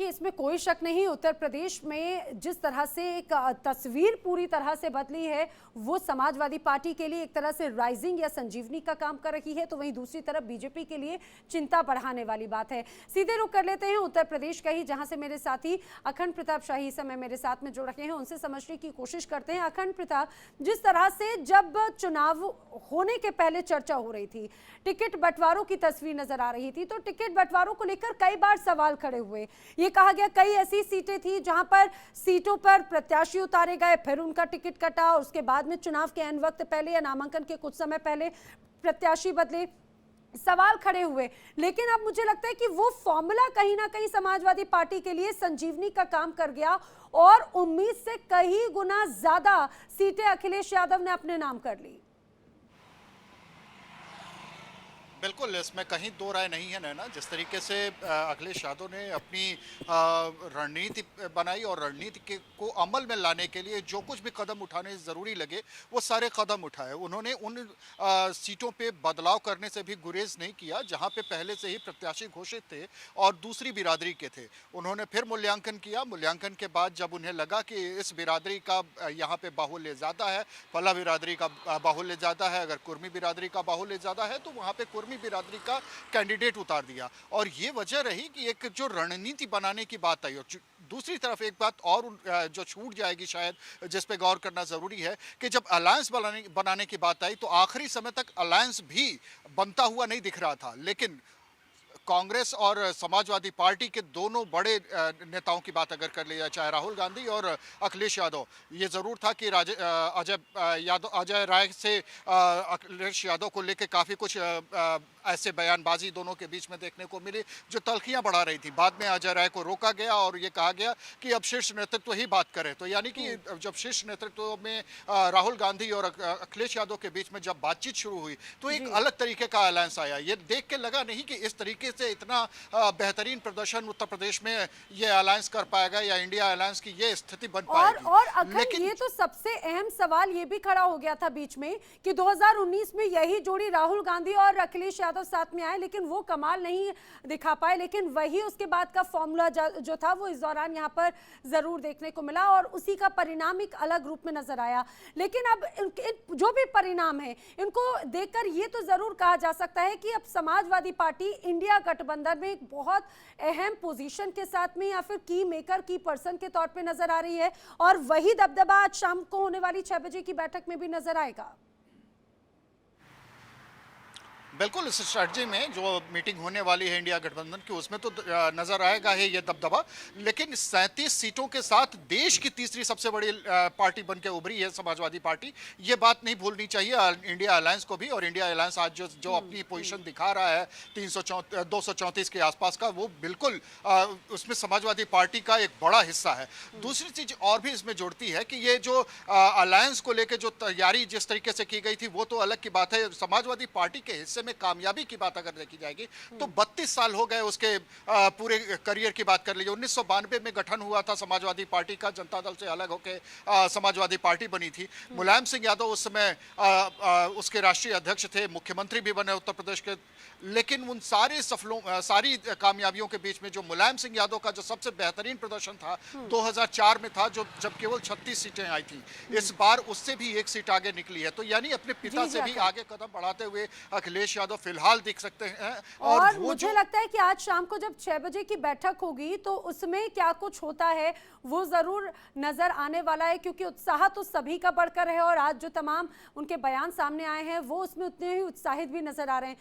देखिए, इसमें कोई शक नहीं, उत्तर प्रदेश में जिस तरह से एक तस्वीर पूरी तरह से बदली है, वो समाजवादी पार्टी के लिए एक तरह से राइजिंग या संजीवनी का काम कर रही है, तो वहीं दूसरी तरफ बीजेपी के लिए चिंता बढ़ाने वाली बात है। सीधे रुख कर लेते हैं उत्तर प्रदेश का ही, जहां से मेरे साथी अखंड प्रताप शाही इस समय मेरे साथ में जुड़ रहे हैं, उनसे समझने की कोशिश करते हैं। अखंड प्रताप, जिस तरह से जब चुनाव होने के पहले चर्चा हो रही थी, टिकट बंटवारों की तस्वीर नजर आ रही थी, तो टिकट बंटवारों को लेकर कई बार सवाल खड़े हुए। ये कहा गया कई ऐसी सीटें थी जहां पर सीटों पर प्रत्याशी उतारे गए, फिर उनका टिकट कटा, उसके बाद में चुनाव के ऐन वक्त पहले या नामांकन के कुछ समय पहले प्रत्याशी बदले, सवाल खड़े हुए। लेकिन अब मुझे लगता है कि वो फॉर्मूला कहीं ना कहीं समाजवादी पार्टी के लिए संजीवनी का काम कर गया और उम्मीद से कई गुना ज्यादा सीटें अखिलेश यादव ने अपने नाम कर ली। बिल्कुल, इसमें कहीं दो राय नहीं है नैना। जिस तरीके से अखिलेश यादव ने अपनी रणनीति बनाई और रणनीति को अमल में लाने के लिए जो कुछ भी कदम उठाने ज़रूरी लगे वो सारे कदम उठाए। उन्होंने उन सीटों पे बदलाव करने से भी गुरेज नहीं किया जहां पे पहले से ही प्रत्याशी घोषित थे और दूसरी बिरादरी के थे। उन्होंने फिर मूल्यांकन किया। मूल्यांकन के बाद जब उन्हें लगा कि इस बिरादरी का यहाँ पे बाहुल्य ज़्यादा है, पल्ला बिरादरी का बाहुल्य ज़्यादा है, अगर कुर्मी बिरादरी का बाहुल्य ज़्यादा है, तो वहाँ पे कुर्मी बिरादरी का कैंडिडेट उतार दिया। और ये वजह रही कि एक जो रणनीति बनाने की बात आई। और दूसरी तरफ एक बात और जो छूट जाएगी शायद, जिस पे गौर करना जरूरी है कि जब अलायंस बनाने की बात आई तो आखिरी समय तक अलायंस भी बनता हुआ नहीं दिख रहा था। लेकिन कांग्रेस और समाजवादी पार्टी के दोनों बड़े नेताओं की बात अगर कर लिया, चाहे राहुल गांधी और अखिलेश यादव, ये जरूर था कि अजय राय से अखिलेश यादव को लेकर काफी कुछ ऐसे बयानबाजी दोनों के बीच में देखने को मिली जो तल्खियां बढ़ा रही थी। बाद में अजय राय को रोका गया और ये कहा गया कि अब शीर्ष नेतृत्व ही बात करे। तो यानी कि जब शीर्ष नेतृत्व में राहुल गांधी और अखिलेश यादव के बीच में जब बातचीत शुरू हुई तो एक अलग तरीके का अलायंस आया। ये देख के लगा नहीं कि इस तरीके से इतना बेहतरीन प्रदर्शन उत्तर प्रदेश में ये अलायंस कर पाएगा या इंडिया अलायंस की ये स्थिति बन पाएगी। और लेकिन ये तो सबसे अहम सवाल ये भी खड़ा हो गया था बीच में कि 2019 में यही जोड़ी राहुल गांधी और अखिलेश यादव साथ में आए, लेकिन वो कमाल नहीं दिखा पाए। लेकिन वही उसके बाद का फॉर्मूला जो था वो इस दौरान यहाँ पर जरूर देखने को मिला और उसी का परिणाम एक अलग रूप में नजर आया। लेकिन अब जो भी परिणाम है, इनको देखकर ये तो जरूर कहा जा सकता है कि अब समाजवादी पार्टी इंडिया गठबंधन में एक बहुत अहम पोजीशन के साथ में या फिर की मेकर, की पर्सन के तौर पे नजर आ रही है और वही दबदबा आज शाम को होने वाली 6 बजे की बैठक में भी नजर आएगा। बिल्कुल, इस स्ट्रेटजी में जो मीटिंग होने वाली है इंडिया गठबंधन की, उसमें तो नजर आएगा है ये दबदबा। लेकिन 37 सीटों के साथ देश की तीसरी सबसे बड़ी पार्टी बनकर उभरी है समाजवादी पार्टी। ये बात नहीं भूलनी चाहिए इंडिया अलायंस को भी। और इंडिया अलायंस आज जो अपनी पोजीशन दिखा रहा है 234 के आसपास का, वो बिल्कुल उसमें समाजवादी पार्टी का एक बड़ा हिस्सा है। दूसरी चीज और भी इसमें जोड़ती है कि ये जो अलायंस को लेकर जो तैयारी जिस तरीके से की गई थी वो तो अलग की बात है। समाजवादी पार्टी के हिस्से में कामयाबी की बात अगर देखी जाएगी तो 32 साल हो गए उसके पूरे करियर की बात कर लीजिए। 1992 में गठन हुआ था समाजवादी पार्टी का, जनता दल से अलग होकर समाजवादी पार्टी बनी थी। मुलायम सिंह यादव उस समय उसके राष्ट्रीय अध्यक्ष थे, मुख्यमंत्री भी बने उत्तर प्रदेश के। लेकिन उन सारी कामयाबियों के बीच में जो मुलायम सिंह यादव का जो सबसे बेहतरीन प्रदर्शन था 2004 में था, जब केवल 36 सीटें आई थी। इस बार उससे भी एक सीट आगे निकली है। तो यानी अपने पिता से भी आगे कदम बढ़ाते हुए अखिलेश यादव फिलहाल दिख सकते हैं। और मुझे लगता है कि आज शाम को जब 6 बजे की बैठक होगी तो उसमें क्या कुछ होता है वो जरूर नजर आने वाला है, क्योंकि उत्साह तो सभी का बढ़कर है और आज जो तमाम उनके बयान सामने आए हैं वो उसमें उतने ही उत्साहित भी नजर आ रहे हैं।